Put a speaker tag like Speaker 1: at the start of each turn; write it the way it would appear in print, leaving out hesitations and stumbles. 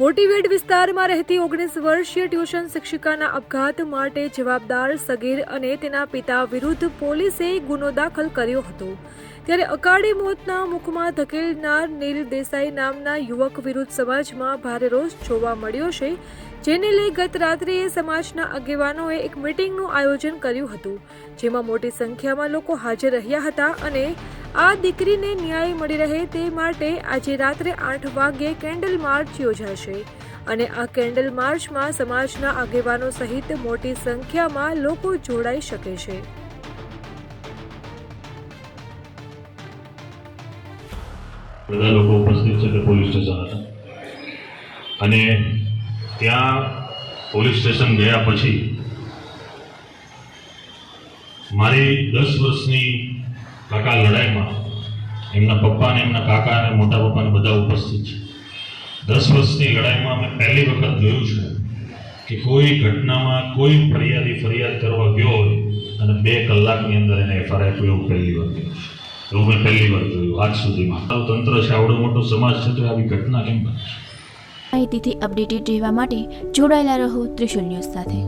Speaker 1: મોટીવેડ વિસ્તારમાં રહેતી 19 વર્ષીય ટ્યુશન શિક્ષિકાના આપઘાત માટે જવાબદાર સગીર અને તેના પિતા વિરુદ્ધ પોલીસે ગુનો દાખલ કર્યો હતો। ત્યારે અકાળે મોતના મુખમાં ધકેલનાર નીલ દેસાઈ નામના યુવક વિરુદ્ધ સમાજમાં ભારે રોષ જોવા મળ્યો છે, જેને લઈ ગત રાત્રિએ સમાજના આગેવાનોએ એક મીટિંગનું આયોજન કર્યું હતું, જેમાં મોટી સંખ્યામાં લોકો હાજર રહ્યા હતા અને આ દીકરીને ન્યાય મળી રહે તે માટે આજે રાત્રે 8 વાગ્યે કેન્ડલ માર્ચ યોજાશે અને આ કેન્ડલ માર્ચમાં સમાજના આગેવાનો સહિત મોટી સંખ્યામાં લોકો જોડાઈ શકે છે।
Speaker 2: બધા લોકો ઉપસ્થિત છે તે પોલીસ સ્ટેશન હતા અને ત્યાં પોલીસ સ્ટેશન ગયા પછી મારી 10 વર્ષની કાકા લડાઈમાં એમના પપ્પા અને એમના કાકા અને મોટા પપ્પાને બધા ઉપસ્થિત છે। 10 વર્ષની લડાઈમાં મેં પહેલી વખત જોયું છે કે કોઈ ઘટનામાં કોઈ ફરિયાદી ફરિયાદ કરવા ગયો હોય અને 2 કલાકની અંદર એને FIR આપ્યું, એવું પહેલી વાર જોયું છે। એવું મેં પહેલી વાર જોયું આજ સુધીમાં। તંત્ર છે, આવડો મોટો સમાજ છે, તો આવી ઘટના કેમ બને?
Speaker 3: માહિતીથી અપડેટેડ રહેવા માટે જોડાયેલા રહો ત્રિશુલ ન્યૂઝ સાથે।